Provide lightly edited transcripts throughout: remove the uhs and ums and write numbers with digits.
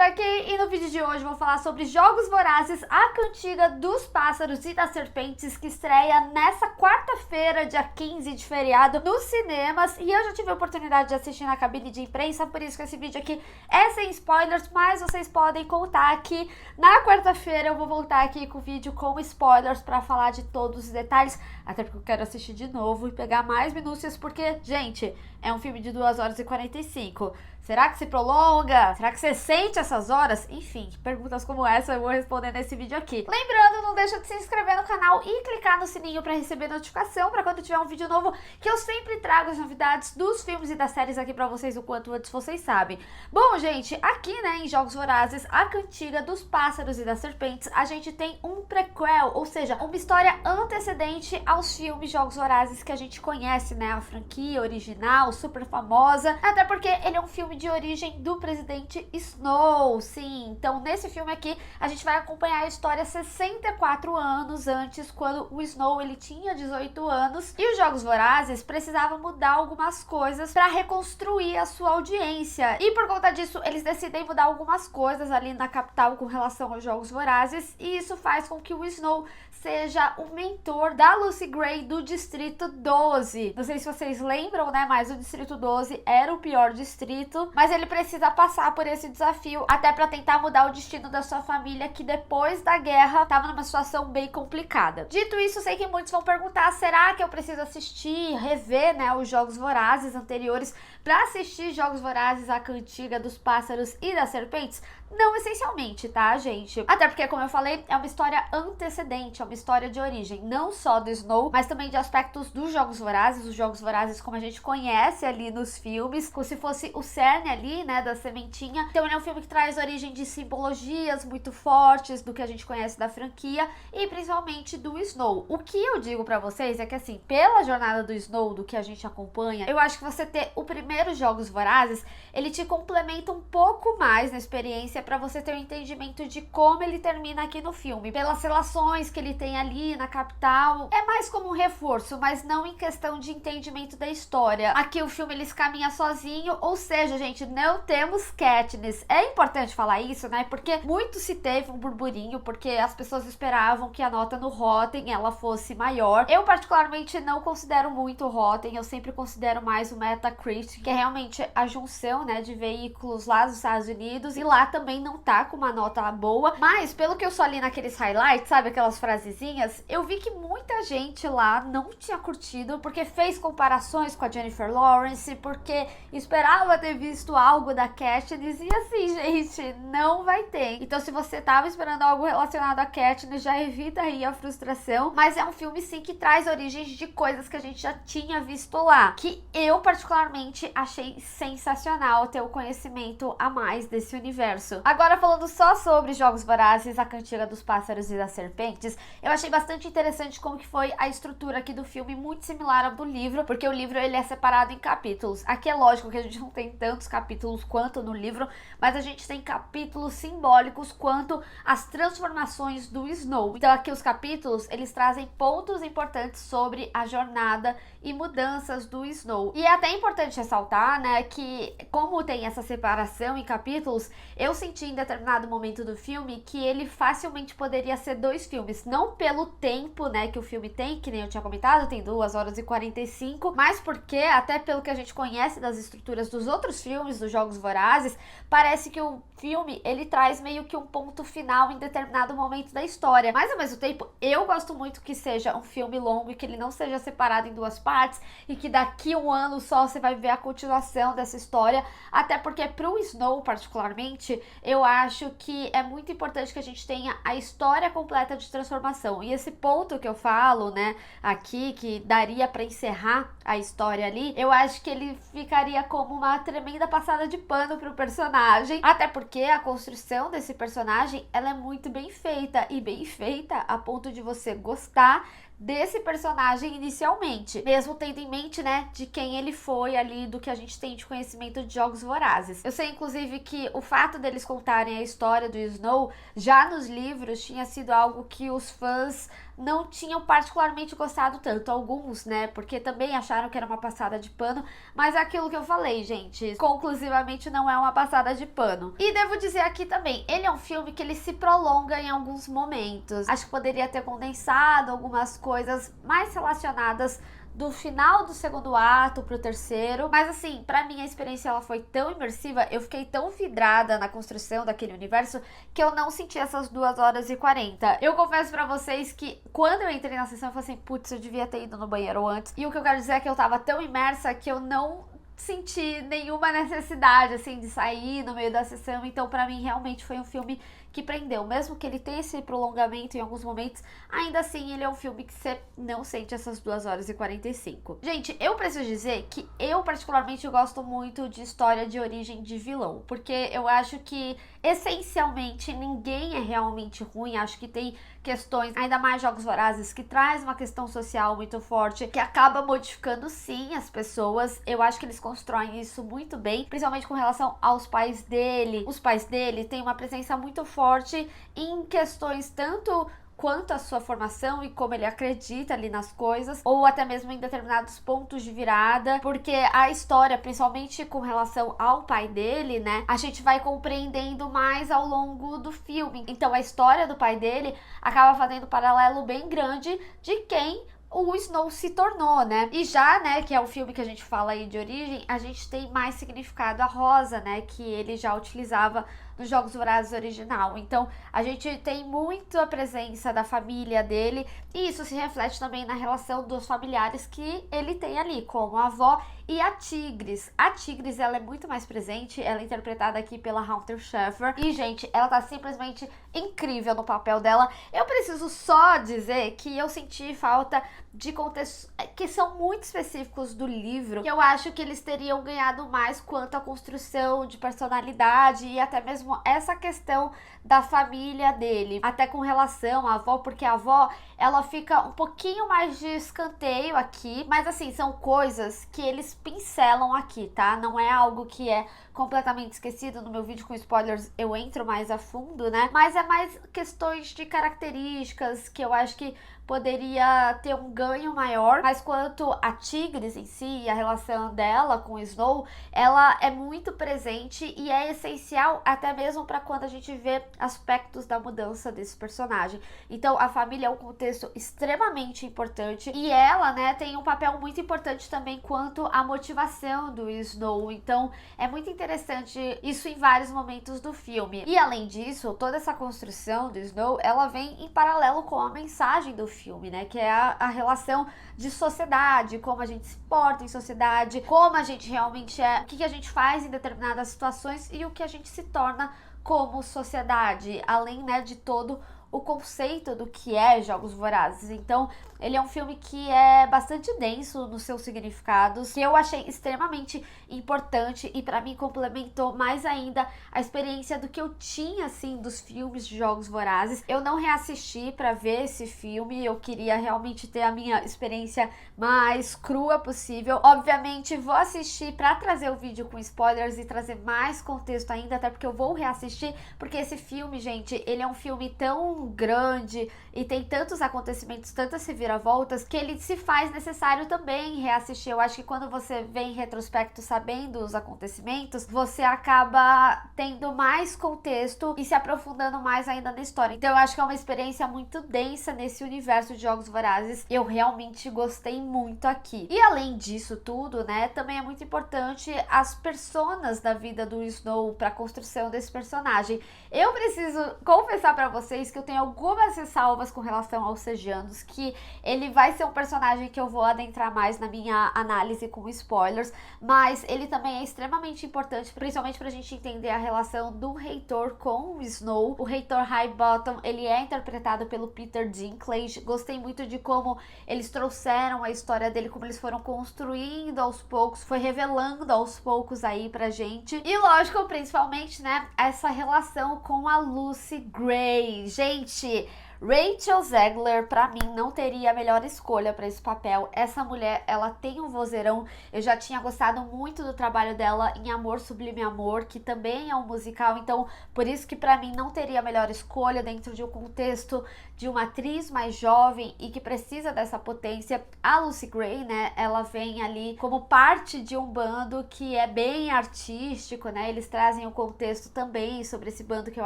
aqui e no vídeo de hoje eu vou falar sobre Jogos Vorazes, a Cantiga dos Pássaros e das Serpentes, que estreia nessa quarta-feira, dia 15 de feriado, nos cinemas. E eu já tive a oportunidade de assistir na cabine de imprensa, por isso que esse vídeo aqui é sem spoilers, mas vocês podem contar que na quarta-feira eu vou voltar aqui com o vídeo com spoilers pra falar de todos os detalhes, até porque eu quero assistir de novo e pegar mais minúcias, porque, gente, é um filme de 2 horas e 45. Será que se prolonga? Será que você sente essas horas? Enfim, perguntas como essa eu vou responder nesse vídeo aqui. Lembrando, não deixa de se inscrever no canal e clicar no sininho para receber notificação para quando tiver um vídeo novo, que eu sempre trago as novidades dos filmes e das séries aqui para vocês o quanto antes vocês sabem. Bom, gente, aqui, né, em Jogos Vorazes, a Cantiga dos Pássaros e das Serpentes, a gente tem um prequel, ou seja, uma história antecedente aos filmes Jogos Vorazes que a gente conhece, né, a franquia original, super famosa, até porque ele é um filme de origem do presidente Snow, sim. Então, nesse filme aqui, a gente vai acompanhar a história 64 anos antes, quando o Snow ele tinha 18 anos, e os Jogos Vorazes precisavam mudar algumas coisas para reconstruir a sua audiência. E por conta disso, eles decidem mudar algumas coisas ali na capital com relação aos Jogos Vorazes, e isso faz com que o Snow seja o mentor da Lucy Gray do Distrito 12. Não sei se vocês lembram, né, mas o Distrito 12 era o pior distrito, mas ele precisa passar por esse desafio até para tentar mudar o destino da sua família, que depois da guerra estava numa situação bem complicada. Dito isso, sei que muitos vão perguntar, será que eu preciso assistir, rever, né, os Jogos Vorazes anteriores para assistir Jogos Vorazes, a Cantiga dos Pássaros e das Serpentes? Não essencialmente, tá, gente? Até porque, como eu falei, é uma história antecedente, é uma história de origem, não só do Snow, mas também de aspectos dos Jogos Vorazes, os Jogos Vorazes como a gente conhece ali nos filmes, como se fosse o cerne ali, né, da sementinha. Então ele é um filme que traz origem de simbologias muito fortes do que a gente conhece da franquia e principalmente do Snow. O que eu digo pra vocês é que, assim, pela jornada do Snow, do que a gente acompanha, eu acho que você ter o primeiro Jogos Vorazes, ele te complementa um pouco mais na experiência para você ter um entendimento de como ele termina aqui no filme. Pelas relações que ele tem ali na capital, é mais como um reforço, mas não em questão de entendimento da história. Aqui o filme ele caminha sozinho, ou seja, gente, não temos Katniss. É importante falar isso, né? Porque muito se teve um burburinho, porque as pessoas esperavam que a nota no Rotten ela fosse maior. Eu particularmente não considero muito o Rotten, eu sempre considero mais o Metacritic, que é realmente a junção, né, de veículos lá dos Estados Unidos, e lá também não tá com uma nota boa, mas pelo que eu só li naqueles highlights, sabe, aquelas frasezinhas, eu vi que muita gente lá não tinha curtido, porque fez comparações com a Jennifer Lawrence, porque esperava ter visto algo da Katniss, e assim, gente, não vai ter. Então se você tava esperando algo relacionado a Katniss, já evita aí a frustração, mas é um filme sim que traz origens de coisas que a gente já tinha visto lá, que eu particularmente achei sensacional ter o conhecimento a mais desse universo. Agora, falando só sobre Jogos Vorazes, a Cantiga dos Pássaros e das Serpentes, eu achei bastante interessante como que foi a estrutura aqui do filme, muito similar ao do livro, porque o livro ele é separado em capítulos. Aqui é lógico que a gente não tem tantos capítulos quanto no livro, mas a gente tem capítulos simbólicos quanto as transformações do Snow. Então aqui os capítulos, eles trazem pontos importantes sobre a jornada e mudanças do Snow. E é até importante ressaltar, né, que como tem essa separação em capítulos, eu senti em determinado momento do filme que ele facilmente poderia ser 2 filmes, não pelo tempo, né, que o filme tem, que nem eu tinha comentado, tem 2 horas e 45, mas porque, até pelo que a gente conhece das estruturas dos outros filmes, dos Jogos Vorazes, parece que o filme, ele traz meio que um ponto final em determinado momento da história, mas ao mesmo tempo, eu gosto muito que seja um filme longo e que ele não seja separado em 2 partes, e que daqui 1 ano só você vai ver a continuação dessa história, até porque pro Snow, particularmente, eu acho que é muito importante que a gente tenha a história completa de transformação. E esse ponto que eu falo, né, aqui, que daria pra encerrar a história ali, eu acho que ele ficaria como uma tremenda passada de pano pro personagem, até porque a construção desse personagem, ela é muito bem feita, e bem feita a ponto de você gostar desse personagem inicialmente, mesmo tendo em mente, né, de quem ele foi ali, do que a gente tem de conhecimento de Jogos Vorazes. Eu sei, inclusive, que o fato deles contarem a história do Snow já nos livros tinha sido algo que os fãs não tinham particularmente gostado tanto, alguns, né, porque também acharam que era uma passada de pano, mas é aquilo que eu falei, gente, conclusivamente não é uma passada de pano. E devo dizer aqui também, ele é um filme que ele se prolonga em alguns momentos. Acho que poderia ter condensado algumas coisas mais relacionadas do final do segundo ato pro terceiro, mas assim, pra mim a experiência ela foi tão imersiva, eu fiquei tão vidrada na construção daquele universo que eu não senti essas 2 horas e 40. Eu confesso pra vocês que quando eu entrei na sessão eu falei assim, putz, eu devia ter ido no banheiro antes, e o que eu quero dizer é que eu tava tão imersa que eu não senti nenhuma necessidade, assim, de sair no meio da sessão, então pra mim realmente foi um filme que prendeu, mesmo que ele tenha esse prolongamento em alguns momentos, ainda assim ele é um filme que você não sente essas 2 horas e 45. Gente, eu preciso dizer que eu particularmente gosto muito de história de origem de vilão, porque eu acho que essencialmente ninguém é realmente ruim, acho que tem questões, ainda mais Jogos Vorazes, que traz uma questão social muito forte, que acaba modificando sim as pessoas. Eu acho que eles constroem isso muito bem, principalmente com relação aos pais dele. Os pais dele têm uma presença muito forte em questões tanto quanto a sua formação e como ele acredita ali nas coisas, ou até mesmo em determinados pontos de virada, porque a história, principalmente com relação ao pai dele, né, a gente vai compreendendo mais ao longo do filme. Então a história do pai dele acaba fazendo um paralelo bem grande de quem o Snow se tornou, né? E já, né, que é o filme que a gente fala aí de origem, a gente tem mais significado a rosa, né, que ele já utilizava nos Jogos Vorazes original. Então, a gente tem muito a presença da família dele, e isso se reflete também na relação dos familiares que ele tem ali, como a avó e a Tigris. A Tigris, ela é muito mais presente, ela é interpretada aqui pela Hunter Schafer, e, gente, ela tá simplesmente incrível no papel dela. Eu preciso só dizer que eu senti falta de contextos que são muito específicos do livro, que eu acho que eles teriam ganhado mais quanto à construção de personalidade e até mesmo essa questão da família dele, até com relação à avó, porque a avó, ela fica um pouquinho mais de escanteio aqui, mas assim, são coisas que eles pincelam aqui, tá? Não é algo que é completamente esquecido. No meu vídeo com spoilers eu entro mais a fundo, né? Mas é mais questões de características que eu acho que poderia ter um ganho maior, mas quanto a Tigris em si e a relação dela com o Snow, ela é muito presente e é essencial até mesmo para quando a gente vê aspectos da mudança desse personagem. Então a família é um contexto extremamente importante e ela, né, tem um papel muito importante também quanto à motivação do Snow. Então é muito interessante isso em vários momentos do filme. E além disso, toda essa construção do Snow, ela vem em paralelo com a mensagem do filme, né, que é a relação de sociedade, como a gente se porta em sociedade, como a gente realmente é, o que a gente faz em determinadas situações e o que a gente se torna como sociedade, além, né, de todo o conceito do que é Jogos Vorazes. Então, ele é um filme que é bastante denso nos seus significados, que eu achei extremamente importante e pra mim complementou mais ainda a experiência do que eu tinha, assim, dos filmes de Jogos Vorazes. Eu não reassisti pra ver esse filme, eu queria realmente ter a minha experiência mais crua possível. Obviamente, vou assistir pra trazer o vídeo com spoilers e trazer mais contexto ainda, até porque eu vou reassistir, porque esse filme, gente, ele é um filme tão grande e tem tantos acontecimentos, tantas reviravoltas, que ele se faz necessário também reassistir. Eu acho que quando você vê em retrospecto sabendo os acontecimentos, você acaba tendo mais contexto e se aprofundando mais ainda na história. Então eu acho que é uma experiência muito densa nesse universo de Jogos Vorazes. Eu realmente gostei muito aqui. E além disso tudo, né, também é muito importante as personas da vida do Snow para a construção desse personagem. Eu preciso confessar para vocês que eu tenho algumas ressalvas com relação aos Sejanos, que ele vai ser um personagem que eu vou adentrar mais na minha análise com spoilers, mas ele também é extremamente importante, principalmente pra gente entender a relação do Reitor com o Snow. O Reitor Highbottom, ele é interpretado pelo Peter Dinklage. Gostei muito de como eles trouxeram a história dele, como eles foram construindo aos poucos, foi revelando aos poucos aí pra gente. E lógico, principalmente, né, essa relação com a Lucy Gray. Gente, Rachel Zegler, pra mim, não teria a melhor escolha pra esse papel. Essa mulher, ela tem um vozeirão. Eu já tinha gostado muito do trabalho dela em Amor Sublime Amor, que também é um musical, então por isso que pra mim não teria a melhor escolha dentro de um contexto de uma atriz mais jovem e que precisa dessa potência. A Lucy Gray, né, ela vem ali como parte de um bando que é bem artístico, né, eles trazem o contexto também sobre esse bando que eu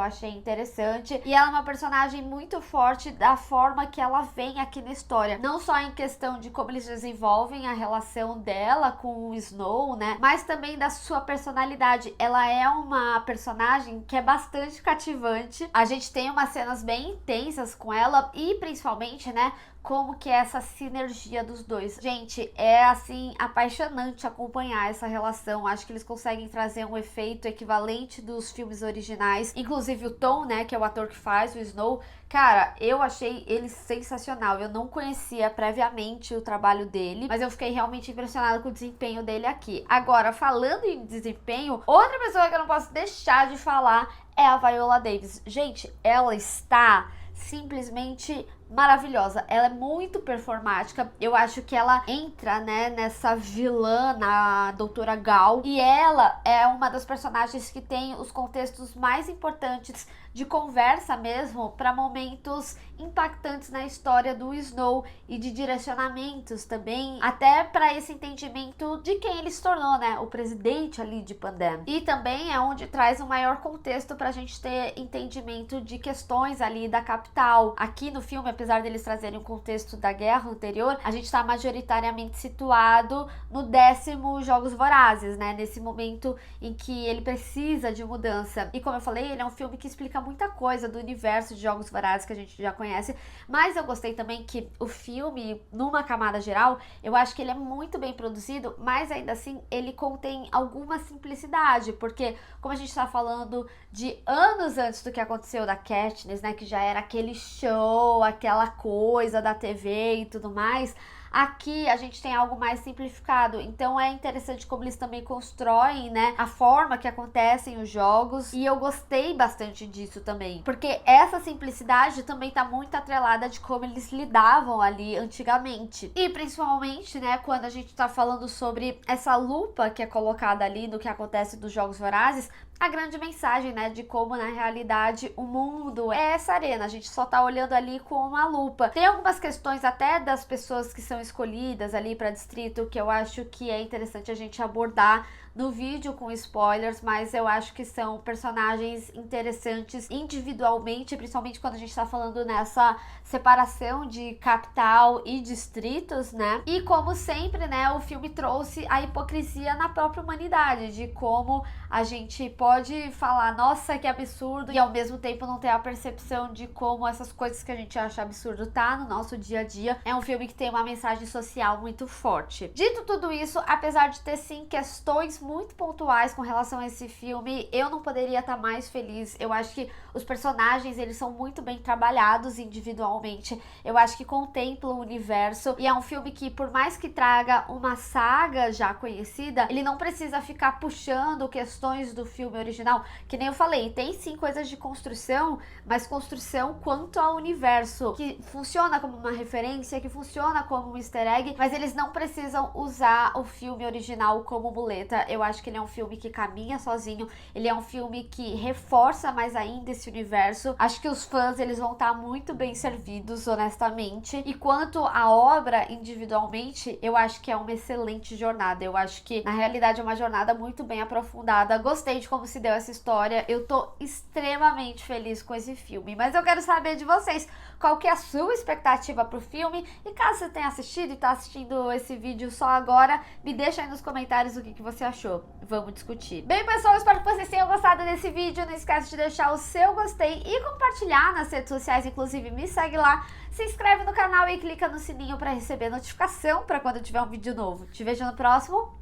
achei interessante, e ela é uma personagem muito forte da forma que ela vem aqui na história, não só em questão de como eles desenvolvem a relação dela com o Snow, né, mas também da sua personalidade. Ela é uma personagem que é bastante cativante, a gente tem umas cenas bem intensas com ela e principalmente, né, como que é essa sinergia dos dois. Gente, é assim, apaixonante acompanhar essa relação. Acho que eles conseguem trazer um efeito equivalente dos filmes originais. Inclusive o Tom, né, que é o ator que faz o Snow, cara, eu achei ele sensacional. Eu não conhecia previamente o trabalho dele, mas eu fiquei realmente impressionada com o desempenho dele aqui. Agora, falando em desempenho, outra pessoa que eu não posso deixar de falar é a Viola Davis. Gente, ela está simplesmente maravilhosa, ela é muito performática. Eu acho que ela entra, né, nessa vilã, na Doutora Gal, e ela é uma das personagens que tem os contextos mais importantes de conversa mesmo para momentos impactantes na história do Snow e de direcionamentos também, até para esse entendimento de quem ele se tornou, né, o presidente ali de Pandem. E também é onde traz um maior contexto pra gente ter entendimento de questões ali da capital. Aqui no filme, apesar deles trazerem o contexto da guerra anterior, a gente tá majoritariamente situado no 10º Jogos Vorazes, né, nesse momento em que ele precisa de mudança. E como eu falei, ele é um filme que explica muita coisa do universo de Jogos Vorazes que a gente já conhece, mas eu gostei também que o filme, numa camada geral, eu acho que ele é muito bem produzido, mas ainda assim ele contém alguma simplicidade, porque como a gente tá falando de anos antes do que aconteceu da Katniss, né, que já era aquele show, aquela coisa da TV e tudo mais, aqui a gente tem algo mais simplificado, então é interessante como eles também constroem, né, a forma que acontecem os jogos, e eu gostei bastante disso também, porque essa simplicidade também tá muito atrelada de como eles lidavam ali antigamente, e principalmente, né, quando a gente tá falando sobre essa lupa que é colocada ali no que acontece dos Jogos Vorazes, a grande mensagem, né, de como na realidade o mundo é essa arena, a gente só tá olhando ali com uma lupa. Tem algumas questões até das pessoas que são escolhidas ali para distrito que eu acho que é interessante a gente abordar no vídeo com spoilers, mas eu acho que são personagens interessantes individualmente, principalmente quando a gente tá falando nessa separação de capital e distritos, né? E como sempre, né, o filme trouxe a hipocrisia na própria humanidade, de como a gente pode falar, nossa, que absurdo, e ao mesmo tempo não ter a percepção de como essas coisas que a gente acha absurdo tá no nosso dia a dia. É um filme que tem uma mensagem social muito forte. Dito tudo isso, apesar de ter sim questões muito pontuais com relação a esse filme, eu não poderia estar mais feliz. Eu acho que os personagens, eles são muito bem trabalhados individualmente. Eu acho que contemplam o universo, e é um filme que, por mais que traga uma saga já conhecida, ele não precisa ficar puxando questões do filme original, que nem eu falei, tem sim coisas de construção, mas construção quanto ao universo, que funciona como uma referência, que funciona como um easter egg, mas eles não precisam usar o filme original como muleta. Eu acho que ele é um filme que caminha sozinho, ele é um filme que reforça mais ainda esse universo. Acho que os fãs, eles vão estar muito bem servidos, honestamente. E quanto à obra individualmente, eu acho que é uma excelente jornada. Eu acho que, na realidade, é uma jornada muito bem aprofundada. Gostei de como se deu essa história. Eu tô extremamente feliz com esse filme. Mas eu quero saber de vocês, qual que é a sua expectativa pro filme? E caso você tenha assistido e tá assistindo esse vídeo só agora, me deixa aí nos comentários o que você achou. Vamos discutir. Bem, pessoal, espero que vocês tenham gostado desse vídeo. Não esquece de deixar o seu gostei e compartilhar nas redes sociais. Inclusive, me segue lá, se inscreve no canal e clica no sininho para receber notificação para quando tiver um vídeo novo. Te vejo no próximo.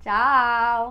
Tchau!